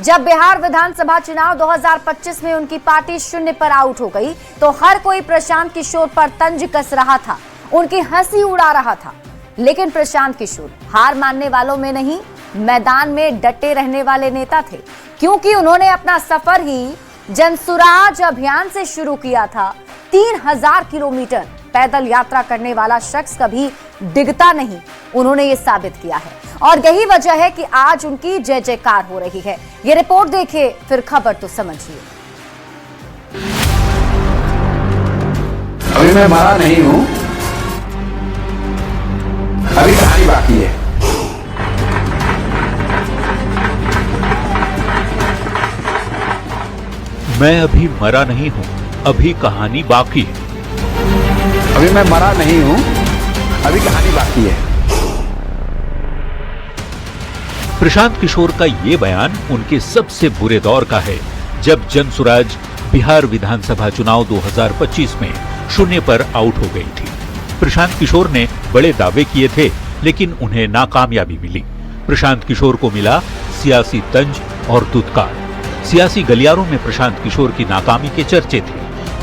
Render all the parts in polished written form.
जब बिहार विधानसभा चुनाव 2025 में उनकी पार्टी शून्य पर आउट हो गई तो हर कोई प्रशांत किशोर पर तंज कस रहा था, उनकी हंसी उड़ा रहा था। लेकिन प्रशांत किशोर हार मानने वालों में नहीं, मैदान में डटे रहने वाले नेता थे, क्योंकि उन्होंने अपना सफर ही जनसुराज अभियान से शुरू किया था। 3000 किलोमीटर पैदल यात्रा करने वाला शख्स कभी डिगता नहीं, उन्होंने ये साबित किया है और यही वजह है कि आज उनकी जय जयकार हो रही है। ये रिपोर्ट देखिए, फिर खबर तो समझिए। अभी मैं मरा नहीं हूं, अभी कहानी बाकी है। मैं अभी मरा नहीं हूं, अभी कहानी बाकी है। अभी मैं मरा नहीं हूं, अभी कहानी बाकी है। प्रशांत किशोर का ये बयान उनके सबसे बुरे दौर का है, जब जनसुराज बिहार विधानसभा चुनाव 2025 में शून्य पर आउट हो गई थी। प्रशांत किशोर ने बड़े दावे किए थे, लेकिन उन्हें नाकामयाबी मिली। प्रशांत किशोर को मिला सियासी तंज और दुत्कार। सियासी गलियारों में प्रशांत किशोर की नाकामी के चर्चे थे।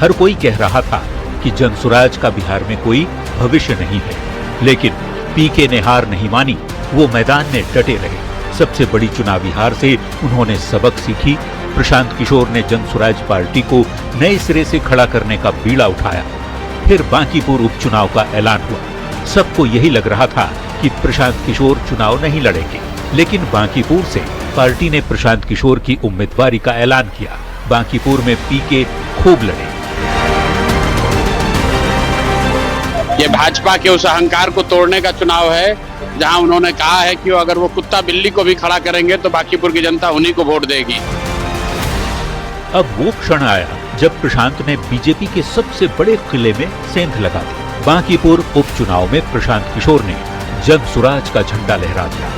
हर कोई कह रहा था कि जनसुराज का बिहार में कोई भविष्य नहीं है, लेकिन पीके ने हार नहीं मानी, वो मैदान में डटे रहे। सबसे बड़ी चुनावी हार से उन्होंने सबक सीखी। प्रशांत किशोर ने जनसुराज पार्टी को नए सिरे से खड़ा करने का बीड़ा उठाया। फिर बांकीपुर उपचुनाव का ऐलान हुआ। सबको यही लग रहा था कि प्रशांत किशोर चुनाव नहीं लड़ेंगे, लेकिन बांकीपुर से पार्टी ने प्रशांत किशोर की उम्मीदवारी का ऐलान किया। बांकीपुर में पीके खूब लड़े। ये भाजपा के उस अहंकार को तोड़ने का चुनाव है, जहां उन्होंने कहा है कि अगर वो कुत्ता बिल्ली को भी खड़ा करेंगे तो बांकीपुर की जनता उन्हीं को वोट देगी। अब वो क्षण आया जब प्रशांत ने बीजेपी के सबसे बड़े किले में सेंध लगा दी। बांकीपुर उपचुनाव में प्रशांत किशोर ने जनसुराज का झंडा लहरा दिया।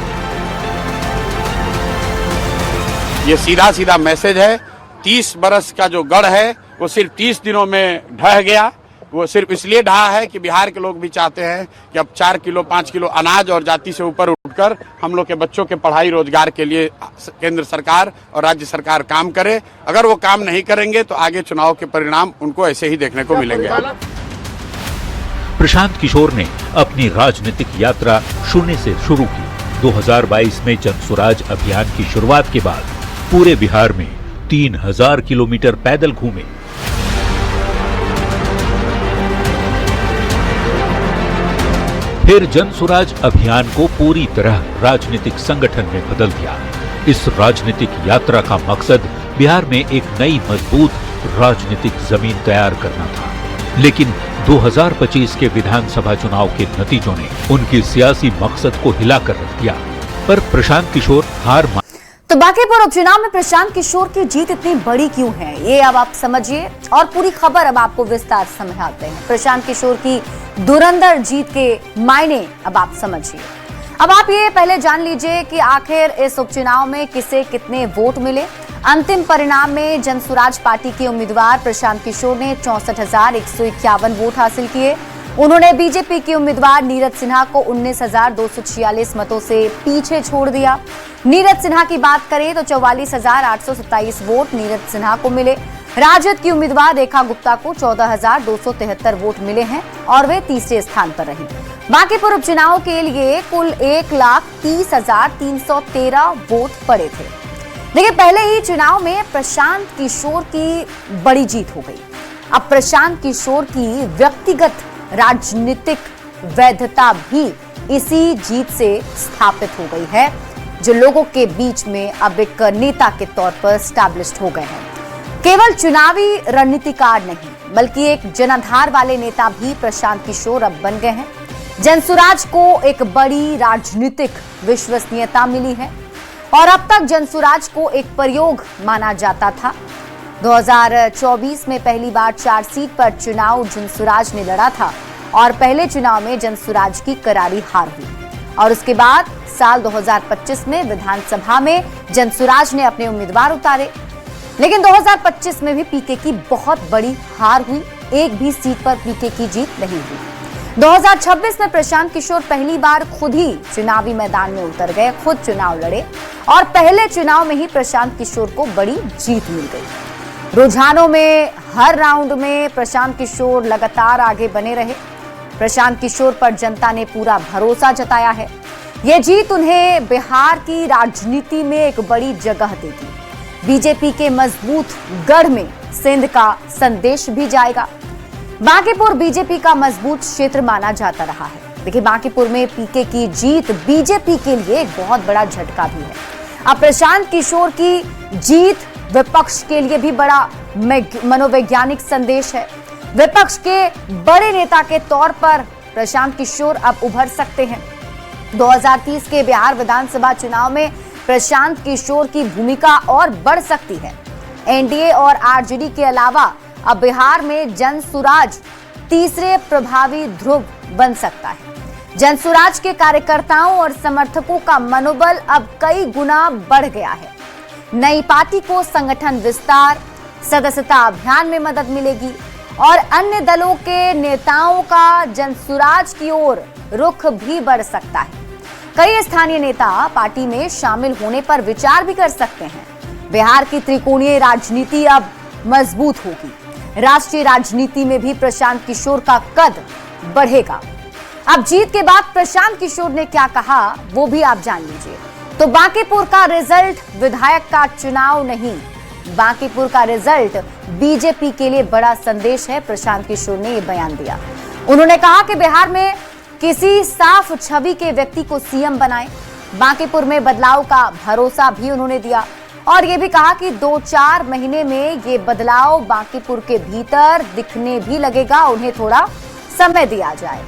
ये सीधा सीधा मैसेज है। 30 बरस का जो गढ़ है वो सिर्फ 30 दिनों में ढह गया। वो सिर्फ इसलिए ढहा है कि बिहार के लोग भी चाहते हैं कि अब 4 किलो 5 किलो अनाज और जाति से ऊपर उठकर हम लोग के बच्चों के पढ़ाई रोजगार के लिए केंद्र सरकार और राज्य सरकार काम करे। अगर वो काम नहीं करेंगे तो आगे चुनाव के परिणाम उनको ऐसे ही देखने को मिलेंगे। प्रशांत किशोर ने अपनी राजनीतिक यात्रा शून्य से शुरू की। 2022 में जनसुराज अभियान की शुरुआत के बाद पूरे बिहार में 3000 किलोमीटर पैदल घूमे। फिर जनसुराज अभियान को पूरी तरह राजनीतिक संगठन में बदल दिया। इस राजनीतिक यात्रा का मकसद बिहार में एक नई मजबूत राजनीतिक जमीन तैयार करना था। लेकिन 2025 के विधानसभा चुनाव के नतीजों ने उनके सियासी मकसद को हिलाकर रख दिया। पर प्रशांत किशोर हार मान। तो बांकीपुर उपचुनाव में प्रशांत किशोर की जीत इतनी बड़ी क्यों है, ये अब आप समझिए और पूरी खबर अब आपको विस्तार से समझाते हैं। प्रशांत किशोर की धुरंधर जीत के मायने अब आप समझिए। अब आप ये पहले जान लीजिए कि आखिर इस उपचुनाव में किसे कितने वोट मिले। अंतिम परिणाम में जनसुराज पार्टी के उम्मीदवार प्रशांत किशोर ने 64,151 वोट हासिल किए। उन्होंने बीजेपी के उम्मीदवार नीरज सिन्हा को 19,246 मतों से पीछे छोड़ दिया। नीरज सिन्हा की बात करें तो 44,827 वोट नीरज सिन्हा को मिले। राजद की उम्मीदवार रेखा गुप्ता को 14,273 वोट मिले हैं और वे तीसरे स्थान पर रही। बांकीपुर उपचुनाव के लिए कुल 1,30,313 वोट पड़े थे। देखिए, पहले ही चुनाव में प्रशांत किशोर की बड़ी जीत हो गई। अब प्रशांत किशोर की व्यक्तिगत राजनीतिक वैधता भी इसी जीत से स्थापित हो गई है, जो लोगों के बीच में अब एक नेता के तौर पर स्टैब्लिश्ड हो गए हैं। केवल चुनावी रणनीतिकार नहीं, बल्कि एक जनाधार वाले नेता भी प्रशांत किशोर अब बन गए हैं। जनसुराज को एक बड़ी राजनीतिक विश्वसनीयता मिली है और अब तक जनसुराज को एक प्रयोग माना जाता था। 2024 में पहली बार 4 सीट पर चुनाव जनसुराज ने लड़ा था और पहले चुनाव में जनसुराज की करारी हार हुई और उसके बाद साल 2025 में विधानसभा में जनसुराज ने अपने उम्मीदवार उतारे। लेकिन 2025 में भी पीके की बहुत बड़ी हार हुई, एक भी सीट पर पीके की जीत नहीं हुई। 2026 में प्रशांत किशोर पहली बार खुद ही चुनावी मैदान में उतर गए, खुद चुनाव लड़े और पहले चुनाव में ही प्रशांत किशोर को बड़ी जीत मिल गई। रुझानों में हर राउंड में प्रशांत किशोर लगातार आगे बने रहे। प्रशांत किशोर पर जनता ने पूरा भरोसा जताया है। यह जीत उन्हें बिहार की राजनीति में एक बड़ी जगह देगी। बीजेपी के मजबूत गढ़ में सिंध का संदेश भी जाएगा। बांकीपुर बीजेपी का मजबूत क्षेत्र माना जाता रहा है। देखिए, बांकीपुर में पीके की जीत बीजेपी के लिए एक बहुत बड़ा झटका भी है। अब प्रशांत किशोर की जीत विपक्ष के लिए भी बड़ा मनोवैज्ञानिक संदेश है। विपक्ष के बड़े नेता के तौर पर प्रशांत किशोर अब उभर सकते हैं। 2030 के बिहार विधानसभा चुनाव में प्रशांत किशोर की भूमिका और बढ़ सकती है। एनडीए और आरजेडी के अलावा अब बिहार में जनसुराज तीसरे प्रभावी ध्रुव बन सकता है। जनसुराज के कार्यकर्ताओं और समर्थकों का मनोबल अब कई गुना बढ़ गया है। नई पार्टी को संगठन विस्तार, सदस्यता अभियान में मदद मिलेगी और अन्य दलों के नेताओं का जनसुराज की ओर रुख भी बढ़ सकता है। कई स्थानीय नेता पार्टी में शामिल होने पर विचार भी कर सकते हैं। बिहार की त्रिकोणीय राजनीति अब मजबूत होगी। राष्ट्रीय राजनीति में भी प्रशांत किशोर का कद बढ़ेगा। अब जीत के बाद प्रशांत किशोर ने क्या कहा वो भी आप जान लीजिए। तो बांकीपुर का रिजल्ट विधायक का चुनाव नहीं, बांकीपुर का रिजल्ट बीजेपी के लिए बड़ा संदेश है। प्रशांत किशोर ने यह बयान दिया। उन्होंने कहा कि बिहार में किसी साफ छवि के व्यक्ति को सीएम बनाएं। बांकीपुर में बदलाव का भरोसा भी उन्होंने दिया और ये भी कहा कि 2-4 महीने में ये बदलाव बांकीपुर के भीतर दिखने भी लगेगा, उन्हें थोड़ा समय दिया जाए।